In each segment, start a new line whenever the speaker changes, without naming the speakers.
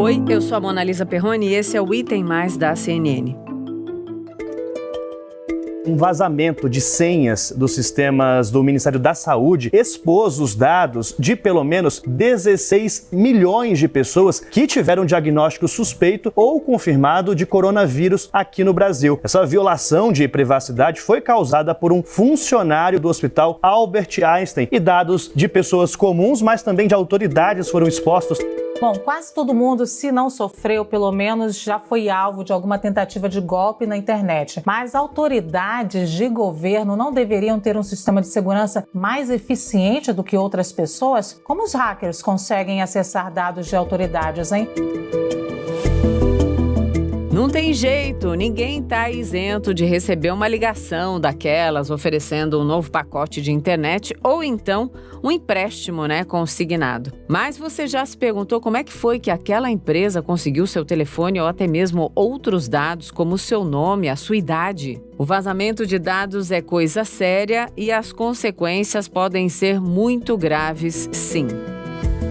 Oi, eu sou a Mona Lisa Perrone e esse é o Item Mais da CNN.
Um vazamento de senhas dos sistemas do Ministério da Saúde expôs os dados de pelo menos 16 milhões de pessoas que tiveram diagnóstico suspeito ou confirmado de coronavírus aqui no Brasil. Essa violação de privacidade foi causada por um funcionário do Hospital Albert Einstein e dados de pessoas comuns, mas também de autoridades foram expostos.
Bom, quase todo mundo, se não sofreu, pelo menos já foi alvo de alguma tentativa de golpe na internet. Mas autoridades de governo não deveriam ter um sistema de segurança mais eficiente do que outras pessoas? Como os hackers conseguem acessar dados de autoridades, hein?
Não tem jeito, ninguém está isento de receber uma ligação daquelas oferecendo um novo pacote de internet ou então um empréstimo, consignado. Mas você já se perguntou como é que foi que aquela empresa conseguiu seu telefone ou até mesmo outros dados como o seu nome, a sua idade? O vazamento de dados é coisa séria e as consequências podem ser muito graves, sim.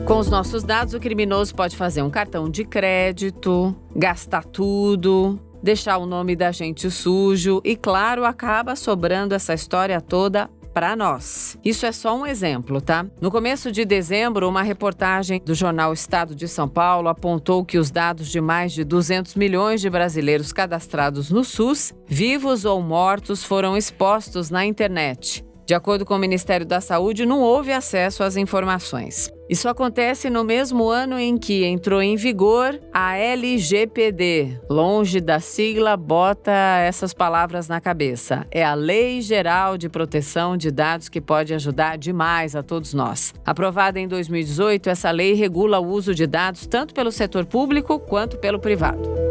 Com os nossos dados, o criminoso pode fazer um cartão de crédito, gastar tudo, deixar o nome da gente sujo e, claro, acaba sobrando essa história toda para nós. Isso é só um exemplo, tá? No começo de dezembro, uma reportagem do jornal Estado de São Paulo apontou que os dados de mais de 200 milhões de brasileiros cadastrados no SUS, vivos ou mortos, foram expostos na internet. De acordo com o Ministério da Saúde, não houve acesso às informações. Isso acontece no mesmo ano em que entrou em vigor a LGPD. Longe da sigla, bota essas palavras na cabeça. É a Lei Geral de Proteção de Dados que pode ajudar demais a todos nós. Aprovada em 2018, essa lei regula o uso de dados tanto pelo setor público quanto pelo privado.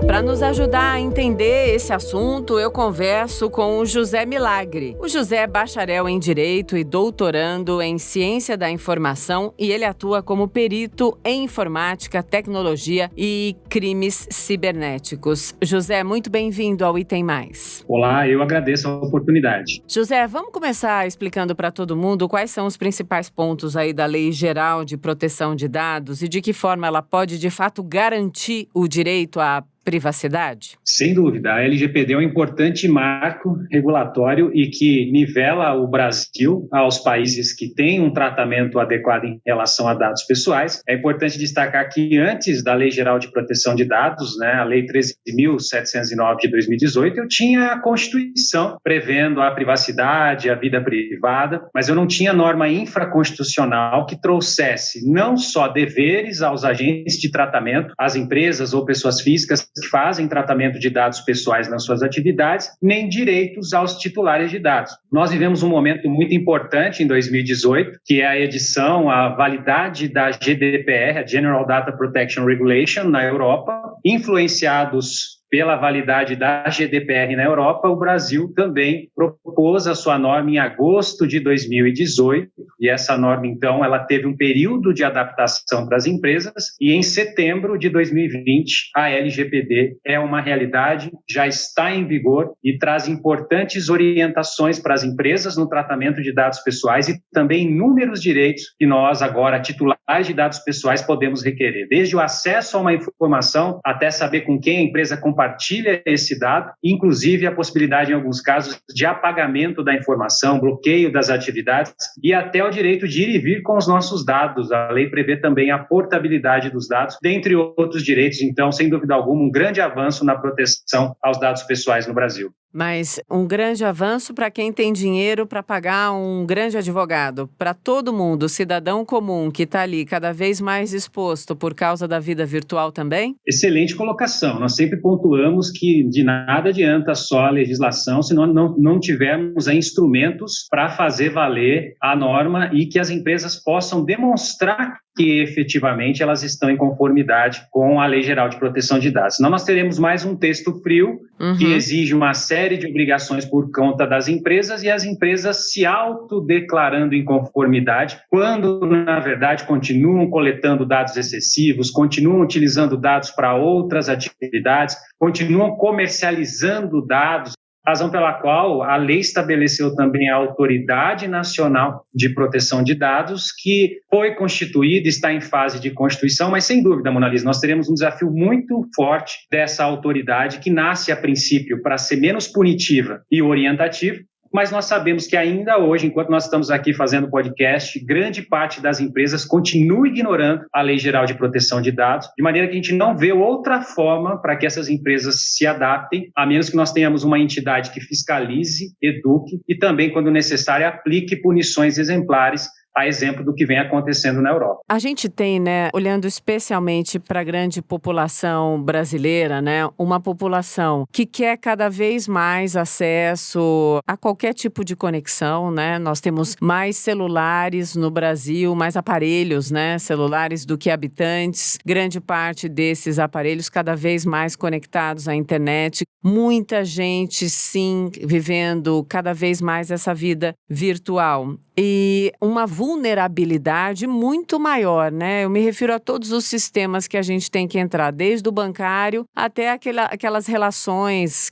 Para nos ajudar a entender esse assunto, eu converso com o José Milagre. O José é bacharel em Direito e doutorando em Ciência da Informação e ele atua como perito em Informática, Tecnologia e Crimes Cibernéticos. José, muito bem-vindo ao Item Mais.
Olá, eu agradeço a oportunidade.
José, vamos começar explicando para todo mundo quais são os principais pontos aí da Lei Geral de Proteção de Dados e de que forma ela pode, de fato, garantir o direito à privacidade?
Sem dúvida, a LGPD é um importante marco regulatório e que nivela o Brasil aos países que têm um tratamento adequado em relação a dados pessoais. É importante destacar que antes da Lei Geral de Proteção de Dados, a Lei 13.709 de 2018, eu tinha a Constituição prevendo a privacidade, a vida privada, mas eu não tinha norma infraconstitucional que trouxesse não só deveres aos agentes de tratamento, às empresas ou pessoas físicas que fazem tratamento de dados pessoais nas suas atividades, nem direitos aos titulares de dados. Nós vivemos um momento muito importante em 2018, que é a edição, a validade da GDPR, a General Data Protection Regulation, na Europa, influenciados pela validade da GDPR na Europa, o Brasil também propôs a sua norma em agosto de 2018, e essa norma, então, ela teve um período de adaptação para as empresas, e em setembro de 2020, a LGPD é uma realidade, já está em vigor e traz importantes orientações para as empresas no tratamento de dados pessoais e também inúmeros direitos que nós, agora, titulares de dados pessoais, podemos requerer, desde o acesso a uma informação até saber com quem a empresa compartilha esse dado, inclusive a possibilidade, em alguns casos, de apagamento da informação, bloqueio das atividades e até o direito de ir e vir com os nossos dados. A lei prevê também a portabilidade dos dados, dentre outros direitos. Então, sem dúvida alguma, um grande avanço na proteção aos dados pessoais no Brasil.
Mas um grande avanço para quem tem dinheiro para pagar um grande advogado. Para todo mundo, cidadão comum que está ali cada vez mais exposto por causa da vida virtual também?
Excelente colocação. Nós sempre pontuamos que de nada adianta só a legislação se nós não tivermos instrumentos para fazer valer a norma e que as empresas possam demonstrar que efetivamente elas estão em conformidade com a Lei Geral de Proteção de Dados. Senão nós teremos mais um texto frio que exige uma série de obrigações por conta das empresas e as empresas se autodeclarando em conformidade, quando na verdade continuam coletando dados excessivos, continuam utilizando dados para outras atividades, continuam comercializando dados razão pela qual a lei estabeleceu também a Autoridade Nacional de Proteção de Dados, que foi constituída, está em fase de constituição, mas sem dúvida, Mona Lisa, nós teremos um desafio muito forte dessa autoridade, que nasce a princípio para ser menos punitiva e orientativa, mas nós sabemos que ainda hoje, enquanto nós estamos aqui fazendo podcast, grande parte das empresas continua ignorando a Lei Geral de Proteção de Dados, de maneira que a gente não vê outra forma para que essas empresas se adaptem, a menos que nós tenhamos uma entidade que fiscalize, eduque e também, quando necessário, aplique punições exemplares, a exemplo do que vem acontecendo na Europa.
A gente tem, olhando especialmente para a grande população brasileira, uma população que quer cada vez mais acesso a qualquer tipo de conexão, Nós temos mais celulares no Brasil, mais aparelhos, celulares do que habitantes. Grande parte desses aparelhos cada vez mais conectados à internet. Muita gente, sim, vivendo cada vez mais essa vida virtual. E uma vulnerabilidade muito maior, Eu me refiro a todos os sistemas que a gente tem que entrar, desde o bancário até aquelas relações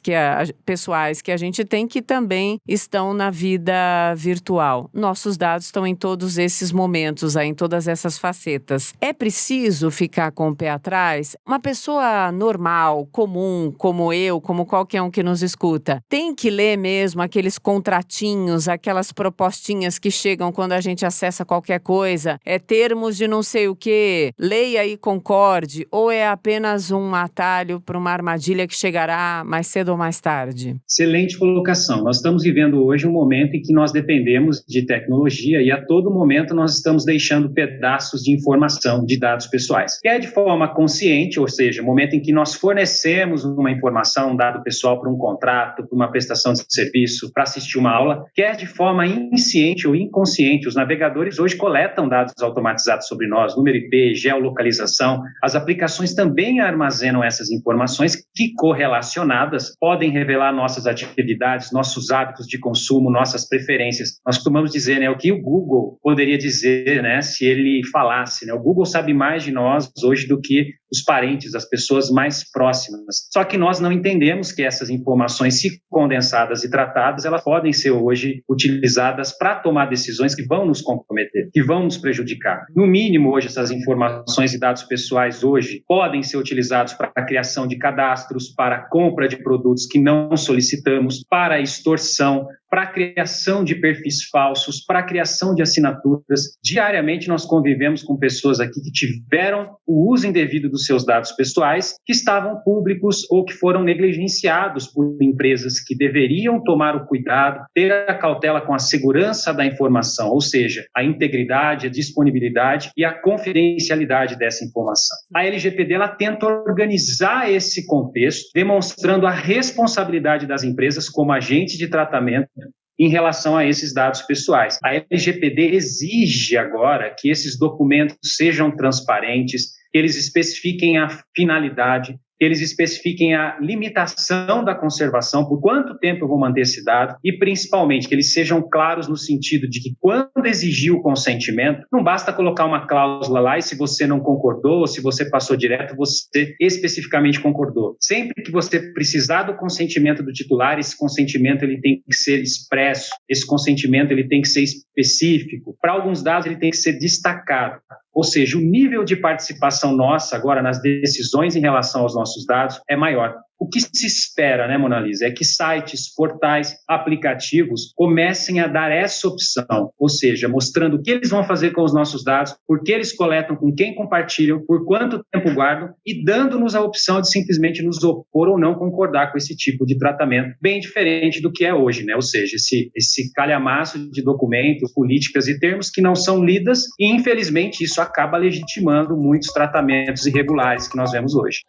pessoais que a gente tem, que também estão na vida virtual. Nossos dados estão em todos esses momentos, em todas essas facetas. É preciso ficar com o pé atrás? Uma pessoa normal, comum, como eu, como qualquer um que nos escuta, tem que ler mesmo aqueles contratinhos, aquelas propostinhas que chegam quando a gente acessa qualquer coisa, termos de não sei o quê, leia e concorde, ou é apenas um atalho para uma armadilha que chegará mais cedo ou mais tarde?
Excelente colocação. Nós estamos vivendo hoje um momento em que nós dependemos de tecnologia e a todo momento nós estamos deixando pedaços de informação, de dados pessoais. Quer de forma consciente, ou seja, momento em que nós fornecemos uma informação, um dado pessoal para um contrato, para uma prestação de serviço, para assistir uma aula, quer de forma insciente ou inconsciente. Os navegadores hoje coletam dados automatizados sobre nós, número IP, geolocalização. As aplicações também armazenam essas informações que, correlacionadas, podem revelar nossas atividades, nossos hábitos de consumo, nossas preferências. Nós costumamos dizer, o que o Google poderia dizer, se ele falasse, O Google sabe mais de nós hoje do que os parentes, as pessoas mais próximas. Só que nós não entendemos que essas informações, se condensadas e tratadas, elas podem ser hoje utilizadas para tomar decisões que vão nos comprometer, que vão nos prejudicar. No mínimo, hoje, essas informações e dados pessoais hoje podem ser utilizados para a criação de cadastros, para a compra de produtos que não solicitamos, para a extorsão, para a criação de perfis falsos, para a criação de assinaturas. Diariamente nós convivemos com pessoas aqui que tiveram o uso indevido dos seus dados pessoais, que estavam públicos ou que foram negligenciados por empresas que deveriam tomar o cuidado, ter a cautela com a segurança da informação, ou seja, a integridade, a disponibilidade e a confidencialidade dessa informação. A LGPD ela tenta organizar esse contexto, demonstrando a responsabilidade das empresas como agentes de tratamento em relação a esses dados pessoais. A LGPD exige agora que esses documentos sejam transparentes, que eles especifiquem a finalidade, que eles especifiquem a limitação da conservação, por quanto tempo eu vou manter esse dado, e principalmente que eles sejam claros no sentido de que quando exigir o consentimento, não basta colocar uma cláusula lá e se você não concordou, ou se você passou direto, você especificamente concordou. Sempre que você precisar do consentimento do titular, esse consentimento ele tem que ser expresso, esse consentimento ele tem que ser específico. Para alguns dados ele tem que ser destacado. Ou seja, o nível de participação nossa agora nas decisões em relação aos nossos dados é maior. O que se espera, Mona Lisa, é que sites, portais, aplicativos comecem a dar essa opção, ou seja, mostrando o que eles vão fazer com os nossos dados, por que eles coletam, com quem compartilham, por quanto tempo guardam e dando-nos a opção de simplesmente nos opor ou não concordar com esse tipo de tratamento, bem diferente do que é hoje, Ou seja, esse calhamaço de documentos, políticas e termos que não são lidas e, infelizmente, isso acaba legitimando muitos tratamentos irregulares que nós vemos hoje.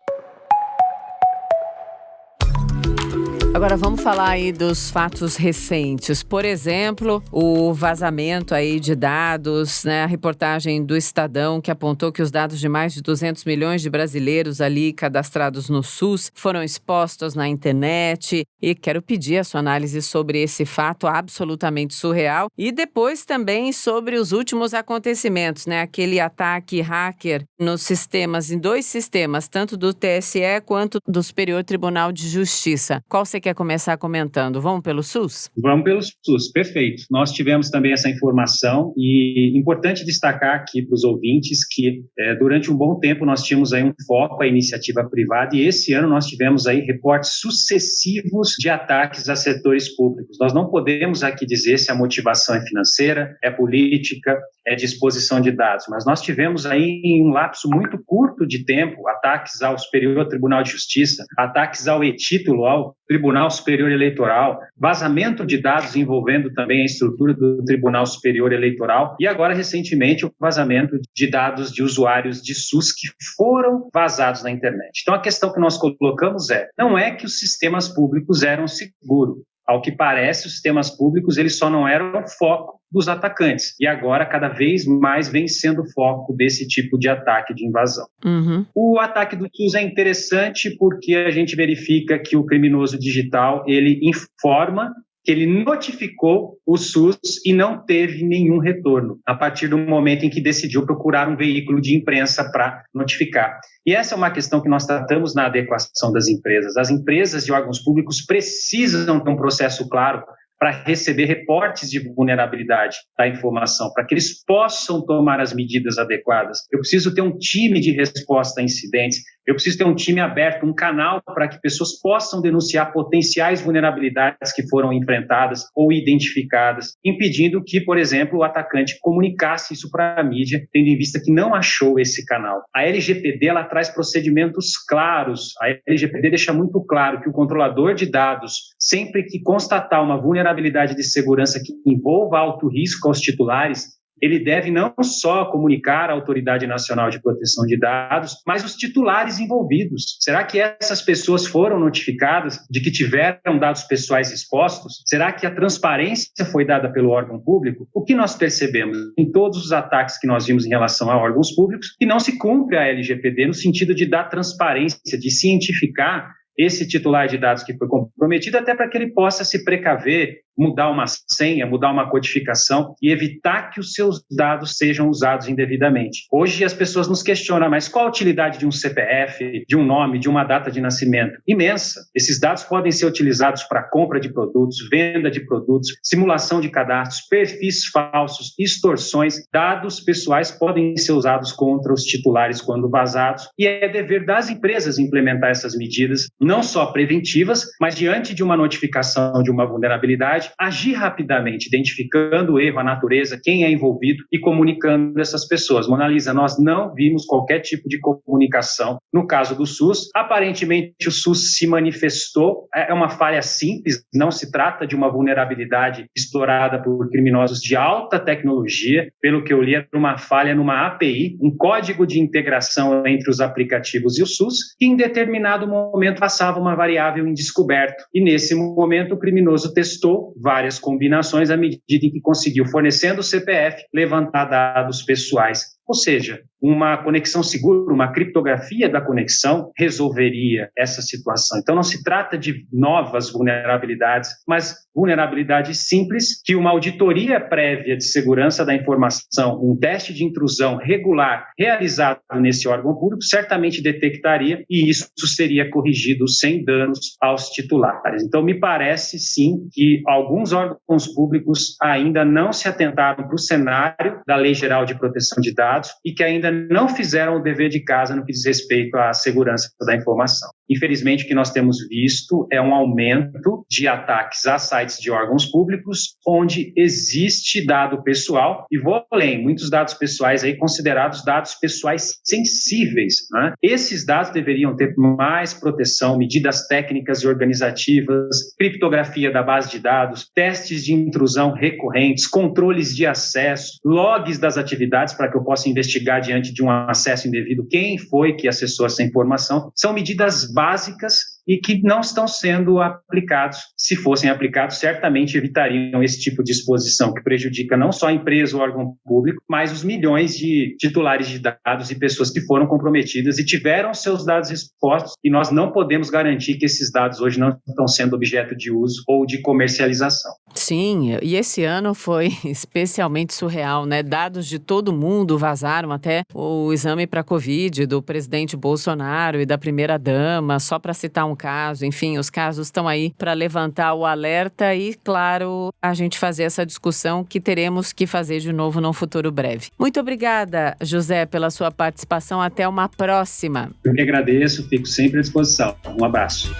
Agora vamos falar aí dos fatos recentes. Por exemplo, o vazamento aí de dados, a reportagem do Estadão que apontou que os dados de mais de 200 milhões de brasileiros ali cadastrados no SUS foram expostos na internet. E quero pedir a sua análise sobre esse fato absolutamente surreal e depois também sobre os últimos acontecimentos, aquele ataque hacker nos sistemas, em 2 sistemas, tanto do TSE quanto do Superior Tribunal de Justiça. Qual você quer quer começar comentando? Vamos pelo SUS?
Vamos pelo SUS, perfeito. Nós tivemos também essa informação e é importante destacar aqui para os ouvintes que durante um bom tempo nós tínhamos aí um foco à iniciativa privada e esse ano nós tivemos aí reportes sucessivos de ataques a setores públicos. Nós não podemos aqui dizer se a motivação é financeira, é política, é de exposição de dados, mas nós tivemos aí em um lapso muito curto de tempo ataques ao Superior Tribunal de Justiça, ataques ao e-título, ao Tribunal Superior Eleitoral, vazamento de dados envolvendo também a estrutura do Tribunal Superior Eleitoral e agora recentemente o vazamento de dados de usuários de SUS que foram vazados na internet. Então a questão que nós colocamos não é que os sistemas públicos eram seguros. Ao que parece, os sistemas públicos eles só não eram foco dos atacantes. E agora, cada vez mais, vem sendo foco desse tipo de ataque de invasão.
Uhum.
O ataque do SUS é interessante porque a gente verifica que o criminoso digital, ele informa que ele notificou o SUS e não teve nenhum retorno, a partir do momento em que decidiu procurar um veículo de imprensa para notificar. E essa é uma questão que nós tratamos na adequação das empresas. As empresas de órgãos públicos precisam ter um processo claro para receber reportes de vulnerabilidade da informação, para que eles possam tomar as medidas adequadas. Eu preciso ter um time de resposta a incidentes, eu preciso ter um time aberto, um canal para que pessoas possam denunciar potenciais vulnerabilidades que foram enfrentadas ou identificadas, impedindo que, por exemplo, o atacante comunicasse isso para a mídia, tendo em vista que não achou esse canal. A LGPD ela traz procedimentos claros, a LGPD deixa muito claro que o controlador de dados, sempre que constatar uma vulnerabilidade de segurança que envolva alto risco aos titulares, ele deve não só comunicar à Autoridade Nacional de Proteção de Dados, mas os titulares envolvidos. Será que essas pessoas foram notificadas de que tiveram dados pessoais expostos? Será que a transparência foi dada pelo órgão público? O que nós percebemos em todos os ataques que nós vimos em relação a órgãos públicos, que não se cumpre a LGPD no sentido de dar transparência, de cientificar esse titular de dados que foi comprometido, até para que ele possa se precaver, mudar uma senha, mudar uma codificação e evitar que os seus dados sejam usados indevidamente. Hoje as pessoas nos questionam, mas qual a utilidade de um CPF, de um nome, de uma data de nascimento? Imensa. Esses dados podem ser utilizados para compra de produtos, venda de produtos, simulação de cadastros, perfis falsos, extorsões. Dados pessoais podem ser usados contra os titulares quando vazados e é dever das empresas implementar essas medidas, não só preventivas, mas diante de uma notificação de uma vulnerabilidade, agir rapidamente, identificando o erro, a natureza, quem é envolvido e comunicando essas pessoas. Mona Lisa, nós não vimos qualquer tipo de comunicação. No caso do SUS, aparentemente o SUS se manifestou, é uma falha simples, não se trata de uma vulnerabilidade explorada por criminosos de alta tecnologia, pelo que eu li, é uma falha numa API, um código de integração entre os aplicativos e o SUS, que em determinado momento passava uma variável em descoberto. E nesse momento o criminoso testou várias combinações à medida em que conseguiu, fornecendo o CPF, levantar dados pessoais. Ou seja, uma conexão segura, uma criptografia da conexão resolveria essa situação. Então não se trata de novas vulnerabilidades, mas vulnerabilidades simples que uma auditoria prévia de segurança da informação, um teste de intrusão regular realizado nesse órgão público certamente detectaria e isso seria corrigido sem danos aos titulares. Então me parece sim que alguns órgãos públicos ainda não se atentaram para o cenário da Lei Geral de Proteção de Dados e que ainda não fizeram o dever de casa no que diz respeito à segurança da informação. Infelizmente, o que nós temos visto é um aumento de ataques a sites de órgãos públicos onde existe dado pessoal, e vou além, muitos dados pessoais aí considerados dados pessoais sensíveis, né? Esses dados deveriam ter mais proteção, medidas técnicas e organizativas, criptografia da base de dados, testes de intrusão recorrentes, controles de acesso, logs das atividades para que eu possa investigar diante de um acesso indevido quem foi que acessou essa informação. São medidas básicas e que não estão sendo aplicados. Se fossem aplicados, certamente evitariam esse tipo de exposição que prejudica não só a empresa ou órgão público, mas os milhões de titulares de dados e pessoas que foram comprometidas e tiveram seus dados expostos, e nós não podemos garantir que esses dados hoje não estão sendo objeto de uso ou de comercialização.
Sim, e esse ano foi especialmente surreal, né? Dados de todo mundo vazaram, até o exame para Covid do presidente Bolsonaro e da primeira-dama, só para citar um caso, enfim, os casos estão aí para levantar o alerta e, claro, a gente fazer essa discussão que teremos que fazer de novo num futuro breve. Muito obrigada, José, pela sua participação. Até uma próxima.
Eu que agradeço, fico sempre à disposição. Um abraço.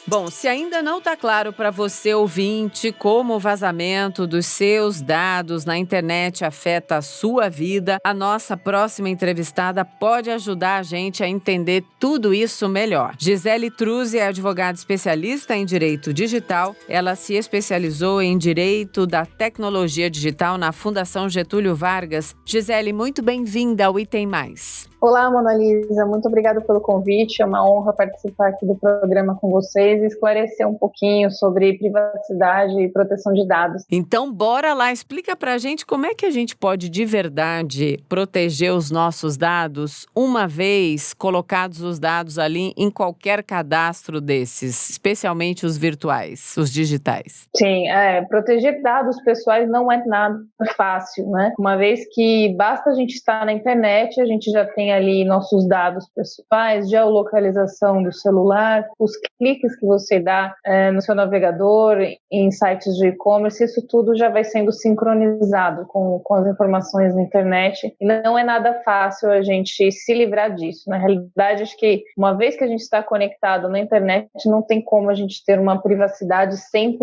Bom, se ainda não está claro para você, ouvinte, como o vazamento dos seus dados na internet afeta a sua vida, a nossa próxima entrevistada pode ajudar a gente a entender tudo isso melhor. Gisele Truzzi é advogada especialista em direito digital. Ela se especializou em direito da tecnologia digital na Fundação Getúlio Vargas. Gisele, muito bem-vinda ao Item Mais.
Olá, Mona Lisa, muito obrigada pelo convite, é uma honra participar aqui do programa com vocês e esclarecer um pouquinho sobre privacidade e proteção de dados.
Então, bora lá, explica pra gente como é que a gente pode de verdade proteger os nossos dados uma vez colocados os dados ali em qualquer cadastro desses, especialmente os virtuais, os digitais.
Sim, proteger dados pessoais não é nada fácil, né? Uma vez que basta a gente estar na internet, a gente já tem ali nossos dados pessoais, geolocalização do celular, os cliques que você dá no seu navegador, em sites de e-commerce, isso tudo já vai sendo sincronizado com as informações na internet e não é nada fácil a gente se livrar disso. Na realidade, acho que uma vez que a gente está conectado na internet, não tem como a gente ter uma privacidade 100%.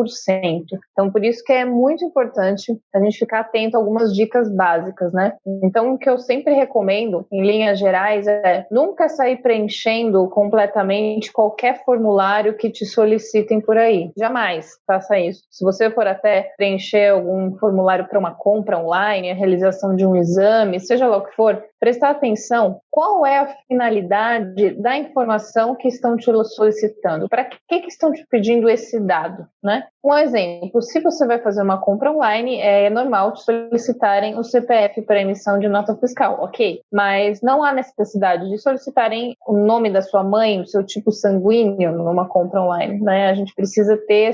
Então, por isso que é muito importante a gente ficar atento a algumas dicas básicas, né? Então, o que eu sempre recomendo, em linhas gerais, é nunca sair preenchendo completamente qualquer formulário que te solicitem por aí. Jamais faça isso. Se você for até preencher algum formulário para uma compra online, a realização de um exame, seja lá o que for, prestar atenção qual é a finalidade da informação que estão te solicitando. Para que estão te pedindo esse dado, né? Um exemplo, se você vai fazer uma compra online, é normal te solicitarem o CPF para emissão de nota fiscal, ok? Mas não há necessidade de solicitarem o nome da sua mãe, o seu tipo sanguíneo numa compra online, né? A gente precisa ter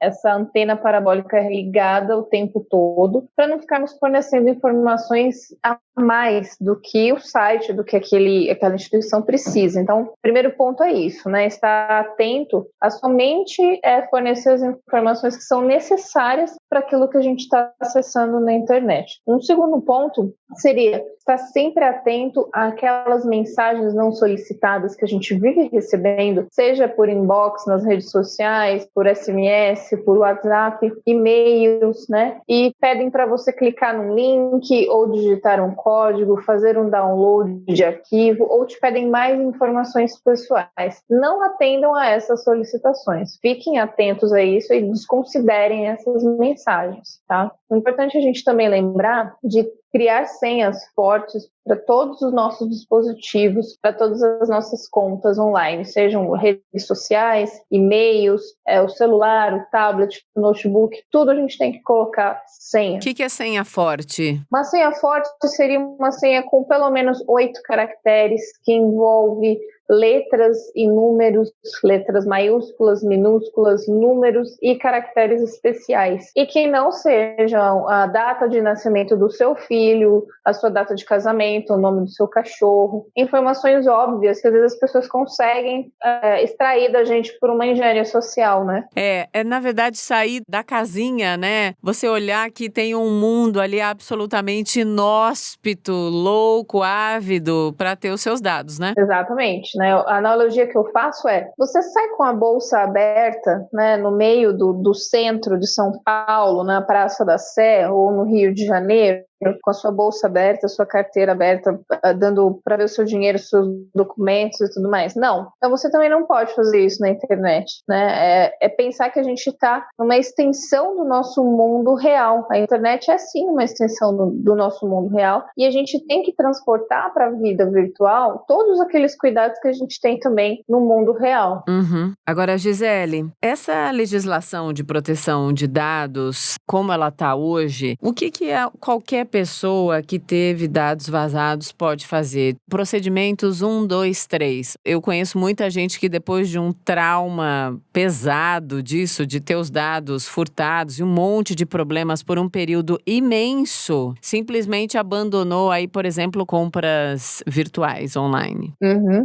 essa antena parabólica ligada o tempo todo para não ficarmos fornecendo informações a mais do que o site, do que aquela instituição precisa. Então, o primeiro ponto é isso, né? Estar atento a somente fornecer as informações que são necessárias para aquilo que a gente está acessando na internet. Um segundo ponto seria estar sempre atento àquelas mensagens não solicitadas que a gente vive recebendo, seja por inbox nas redes sociais, por SMS, por WhatsApp, e-mails, né? E pedem para você clicar num link ou digitar um código, fazer um download de arquivo ou te pedem mais informações pessoais. Não atendam a essas solicitações. Fiquem atentos a isso e desconsiderem essas mensagens, tá? É importante a gente também lembrar de criar senhas fortes para todos os nossos dispositivos, para todas as nossas contas online, sejam redes sociais, e-mails, o celular, o tablet, o notebook, tudo a gente tem que colocar senha.
O que é senha forte?
Uma senha forte seria uma senha com pelo menos 8 caracteres, que envolve letras e números, letras maiúsculas, minúsculas, números e caracteres especiais. E que não sejam a data de nascimento do seu filho, a sua data de casamento, o nome do seu cachorro. Informações óbvias que às vezes as pessoas conseguem extrair da gente por uma engenharia social, né?
É na verdade sair da casinha, né? Você olhar que tem um mundo ali absolutamente inóspito, louco, ávido para ter os seus dados, né?
Exatamente. Né? A analogia que eu faço você sai com a bolsa aberta, né, no meio do centro de São Paulo, na Praça da Sé ou no Rio de Janeiro, com a sua bolsa aberta, a sua carteira aberta, dando para ver o seu dinheiro, os seus documentos e tudo mais. Não. Então você também não pode fazer isso na internet, né? É pensar que a gente está numa extensão do nosso mundo real. A internet é sim uma extensão do nosso mundo real e a gente tem que transportar para a vida virtual todos aqueles cuidados que a gente tem também no mundo real.
Uhum. Agora, Gisele, essa legislação de proteção de dados, como ela está hoje, o que qualquer pessoa que teve dados vazados pode fazer? Procedimentos 1, 2, 3. Eu conheço muita gente que depois de um trauma pesado disso, de ter os dados furtados e um monte de problemas por um período imenso, simplesmente abandonou aí, por exemplo, compras virtuais online.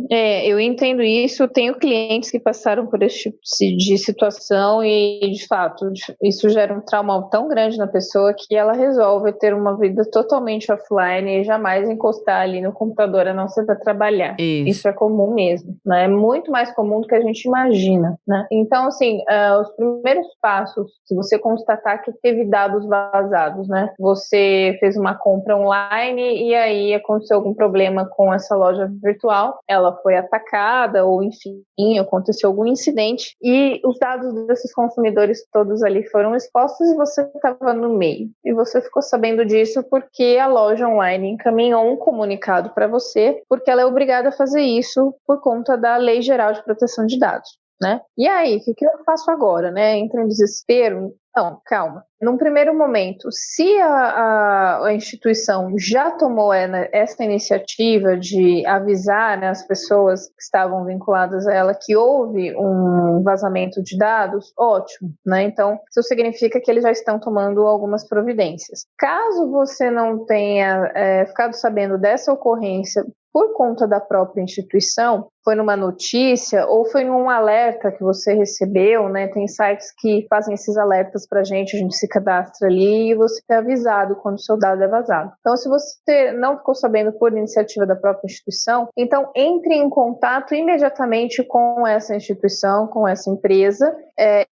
Eu entendo isso. Tenho clientes que passaram por esse tipo de situação e, de fato, isso gera um trauma tão grande na pessoa que ela resolve ter uma vida totalmente offline e jamais encostar ali no computador, a não ser para trabalhar. Isso é comum mesmo, né? É muito mais comum do que a gente imagina, né? Então, assim, os primeiros passos, se você constatar que teve dados vazados, né? Você fez uma compra online e aí aconteceu algum problema com essa loja virtual, ela foi atacada ou, enfim, aconteceu algum incidente e os dados desses consumidores todos ali foram expostos e você estava no meio. E você ficou sabendo disso porque a loja online encaminhou um comunicado para você, porque ela é obrigada a fazer isso por conta da Lei Geral de Proteção de Dados, né? E aí, o que eu faço agora, né? Entra em desespero? Não, calma. Num primeiro momento, se a instituição já tomou essa iniciativa de avisar, né, as pessoas que estavam vinculadas a ela que houve um vazamento de dados, ótimo, né? Então, isso significa que eles já estão tomando algumas providências. Caso você não tenha ficado sabendo dessa ocorrência por conta da própria instituição, foi numa notícia ou foi num alerta que você recebeu, né? Tem sites que fazem esses alertas pra gente, a gente se cadastra ali e você é avisado quando o seu dado é vazado. Então, se você não ficou sabendo por iniciativa da própria instituição, então entre em contato imediatamente com essa instituição, com essa empresa,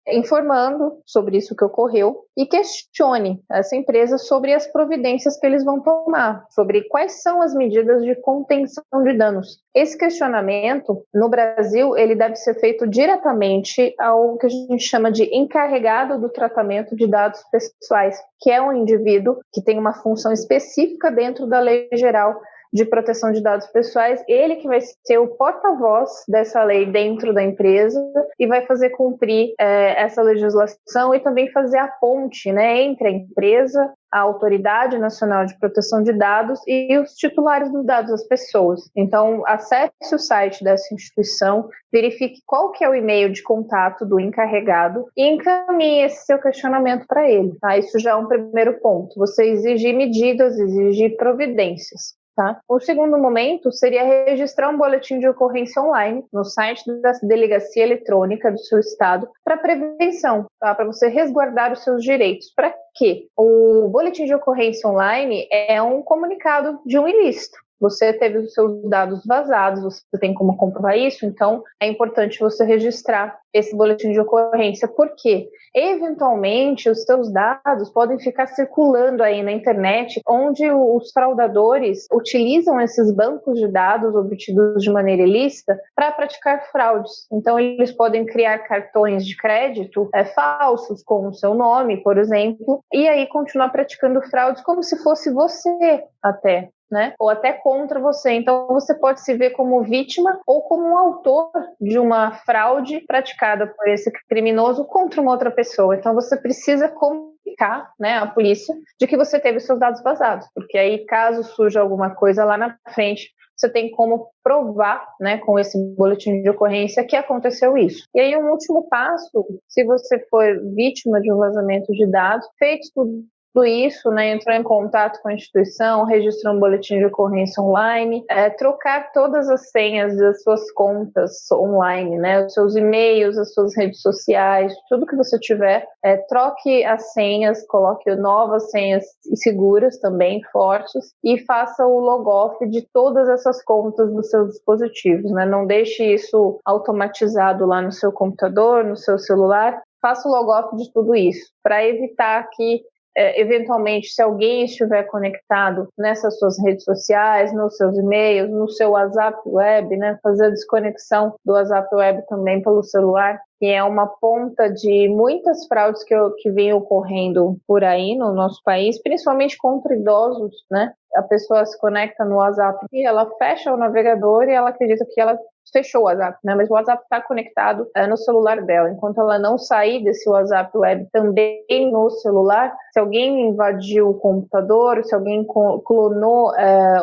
informando sobre isso que ocorreu e questione essa empresa sobre as providências que eles vão tomar, sobre quais são as medidas de contenção de danos. Esse questionamento, no Brasil, ele deve ser feito diretamente ao que a gente chama de encarregado do tratamento de dados pessoais, que é um indivíduo que tem uma função específica dentro da Lei Geral de Proteção de Dados Pessoais, ele que vai ser o porta-voz dessa lei dentro da empresa e vai fazer cumprir essa legislação e também fazer a ponte, né, entre a empresa, a Autoridade Nacional de Proteção de Dados e os titulares dos dados das pessoas. Então, acesse o site dessa instituição, verifique qual que é o e-mail de contato do encarregado e encaminhe esse seu questionamento para ele. Tá? Isso já é um primeiro ponto. Você exigir medidas, exigir providências. Tá? O segundo momento seria registrar um boletim de ocorrência online no site da delegacia eletrônica do seu estado para prevenção, tá? Para você resguardar os seus direitos. Para quê? O boletim de ocorrência online é um comunicado de um ilícito. Você teve os seus dados vazados, você tem como comprovar isso, então é importante você registrar esse boletim de ocorrência. Por quê? Eventualmente, os seus dados podem ficar circulando aí na internet, onde os fraudadores utilizam esses bancos de dados obtidos de maneira ilícita para praticar fraudes. Então, eles podem criar cartões de crédito falsos com o seu nome, por exemplo, e aí continuar praticando fraudes como se fosse você até. Né? Ou até contra você. Então, você pode se ver como vítima ou como um autor de uma fraude praticada por esse criminoso contra uma outra pessoa. Então, você precisa comunicar, né, à polícia de que você teve seus dados vazados, porque aí, caso surja alguma coisa lá na frente, você tem como provar, né, com esse boletim de ocorrência que aconteceu isso. E aí, um último passo, se você for vítima de um vazamento de dados, feito tudo isso, né, entrou em contato com a instituição, registrou um boletim de ocorrência online, trocar todas as senhas das suas contas online, né, os seus e-mails, as suas redes sociais, tudo que você tiver, troque as senhas, coloque novas senhas seguras também, fortes, e faça o logoff de todas essas contas dos seus dispositivos, né, não deixe isso automatizado lá no seu computador, no seu celular, faça o logoff de tudo isso, para evitar que eventualmente, se alguém estiver conectado nessas suas redes sociais, nos seus e-mails, no seu WhatsApp Web, né, fazer a desconexão do WhatsApp Web também pelo celular, que é uma ponta de muitas fraudes que vem ocorrendo por aí no nosso país, principalmente contra idosos, né? A pessoa se conecta no WhatsApp e ela fecha o navegador e ela acredita que ela fechou o WhatsApp, né? Mas o WhatsApp está conectado no celular dela. Enquanto ela não sair desse WhatsApp web também no celular, se alguém invadiu o computador, se alguém clonou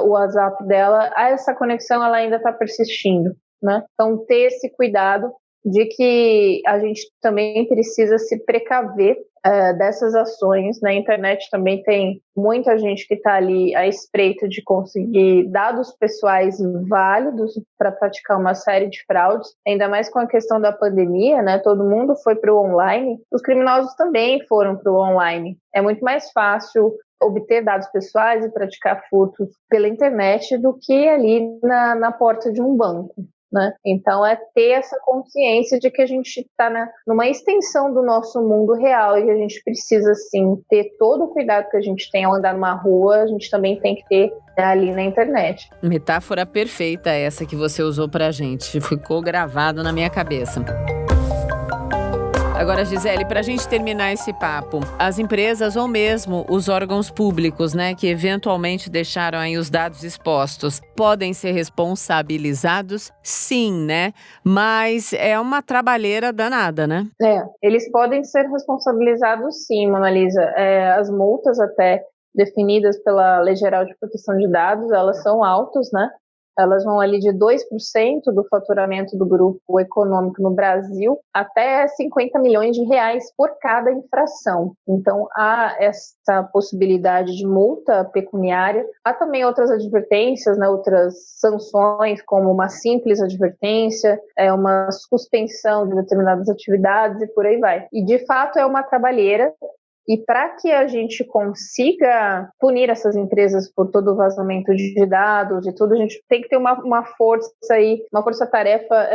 o WhatsApp dela, essa conexão ela ainda está persistindo, né? Então, ter esse cuidado de que a gente também precisa se precaver dessas ações. Na internet também tem muita gente que está ali à espreita de conseguir dados pessoais válidos para praticar uma série de fraudes, ainda mais com a questão da pandemia, né? Todo mundo foi para o online, os criminosos também foram para o online. É muito mais fácil obter dados pessoais e praticar furtos pela internet do que ali na porta de um banco, né? Então é ter essa consciência de que a gente está numa extensão do nosso mundo real e que a gente precisa sim ter todo o cuidado que a gente tem ao andar numa rua, a gente também tem que ter ali na internet.
Metáfora perfeita essa que você usou pra gente, ficou gravado na minha cabeça. Agora, Gisele, para a gente terminar esse papo, as empresas ou mesmo os órgãos públicos, né, que eventualmente deixaram aí os dados expostos, podem ser responsabilizados? Sim, né? Mas é uma trabalheira danada, né?
Eles podem ser responsabilizados sim, Mona Lisa. As multas até definidas pela Lei Geral de Proteção de Dados, elas são altas, né? Elas vão ali de 2% do faturamento do grupo econômico no Brasil até 50 milhões de reais por cada infração. Então, há essa possibilidade de multa pecuniária. Há também outras advertências, né, outras sanções, como uma simples advertência, uma suspensão de determinadas atividades e por aí vai. E, de fato, é uma trabalheira. E para que a gente consiga punir essas empresas por todo o vazamento de dados e tudo, a gente tem que ter uma força aí, uma força-tarefa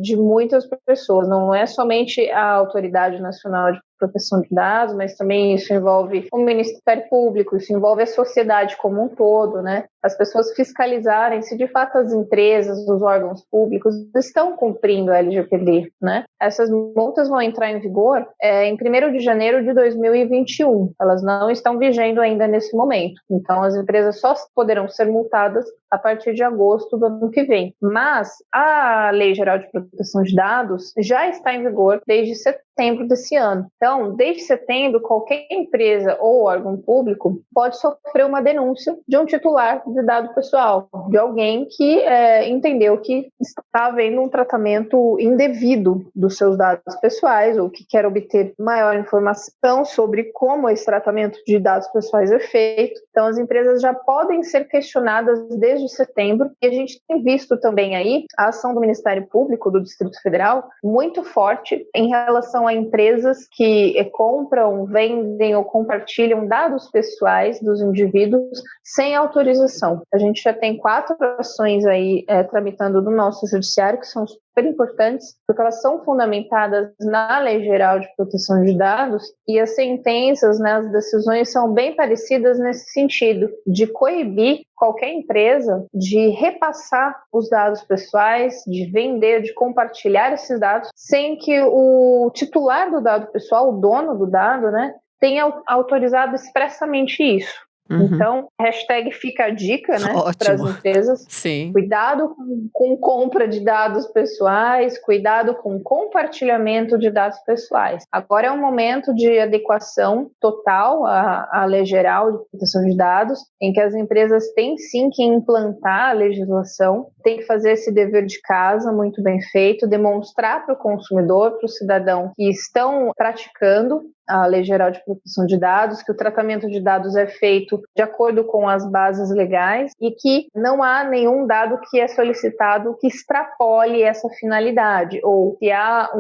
de muitas pessoas. Não é somente a Autoridade Nacional de Proteção de Dados, mas também isso envolve o Ministério Público, isso envolve a sociedade como um todo, né? As pessoas fiscalizarem se de fato as empresas, os órgãos públicos estão cumprindo a LGPD, né? Essas multas vão entrar em vigor em 1º de janeiro de 2021. Elas não estão vigendo ainda nesse momento. Então, as empresas só poderão ser multadas a partir de agosto do ano que vem. Mas a Lei Geral de Proteção de Dados já está em vigor desde setembro desse ano. Então, desde setembro, qualquer empresa ou órgão público pode sofrer uma denúncia de um titular de dado pessoal, de alguém que entendeu que está havendo um tratamento indevido dos seus dados pessoais ou que quer obter maior informação sobre como esse tratamento de dados pessoais é feito. Então, as empresas já podem ser questionadas desde setembro, e a gente tem visto também aí a ação do Ministério Público do Distrito Federal muito forte em relação a empresas que compram, vendem ou compartilham dados pessoais dos indivíduos sem autorização. A gente já tem 4 ações aí tramitando no nosso judiciário que são super importantes, porque elas são fundamentadas na Lei Geral de Proteção de Dados e as sentenças, né, as decisões são bem parecidas nesse sentido, de coibir qualquer empresa de repassar os dados pessoais, de vender, de compartilhar esses dados, sem que o titular do dado pessoal, o dono do dado, né, tenha autorizado expressamente isso. Então, hashtag fica a dica, né, para as empresas.
Sim.
Cuidado com compra de dados pessoais, cuidado com compartilhamento de dados pessoais. Agora é um momento de adequação total à Lei Geral de Proteção de Dados, em que as empresas têm sim que implantar a legislação, tem que fazer esse dever de casa muito bem feito, demonstrar para o consumidor, para o cidadão que estão praticando a Lei Geral de Proteção de Dados, que o tratamento de dados é feito de acordo com as bases legais e que não há nenhum dado que é solicitado que extrapole essa finalidade, ou se há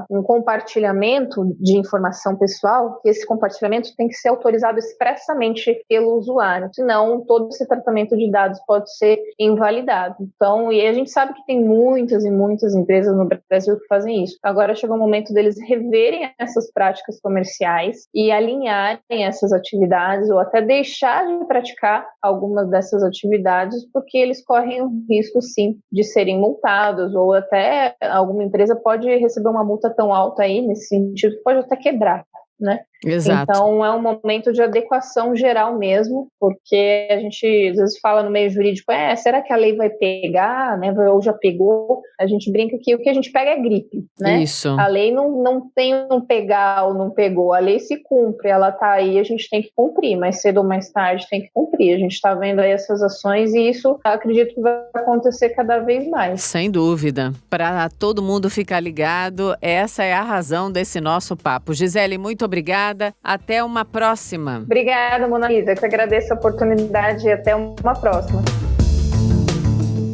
um compartilhamento de informação pessoal, que esse compartilhamento tem que ser autorizado expressamente pelo usuário, senão todo esse tratamento de dados pode ser invalidado. Então, e a gente sabe que tem muitas e muitas empresas no Brasil que fazem isso. Agora chegou o momento deles reverem essas práticas comerciais e alinharem essas atividades ou até deixar de praticar algumas dessas atividades porque eles correm o risco, sim, de serem multados ou até alguma empresa pode receber uma multa tão alta aí, nesse sentido, pode até quebrar, né?
Exato.
Então, é um momento de adequação geral mesmo, porque a gente às vezes fala no meio jurídico, será que a lei vai pegar, né? Ou já pegou? A gente brinca que o que a gente pega é gripe, né?
Isso.
A lei não tem um pegar ou não pegou, a lei se cumpre, ela tá aí, a gente tem que cumprir, mais cedo ou mais tarde tem que cumprir. A gente está vendo aí essas ações e isso acredito que vai acontecer cada vez mais.
Sem dúvida. Para todo mundo ficar ligado, essa é a razão desse nosso papo. Gisele, muito obrigada. Até uma próxima.
Obrigada, Mona Lisa. Eu que agradeço a oportunidade e até uma próxima.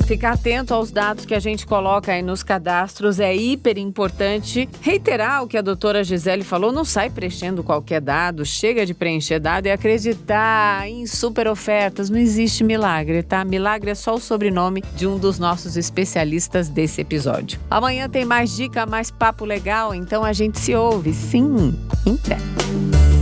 Ficar atento aos dados que a gente coloca aí nos cadastros é hiper importante. Reiterar o que a doutora Gisele falou, não sai preenchendo qualquer dado, chega de preencher dado e acreditar em super ofertas. Não existe milagre, tá? Milagre é só o sobrenome de um dos nossos especialistas desse episódio. Amanhã tem mais dica, mais papo legal, então a gente se ouve, sim, em breve.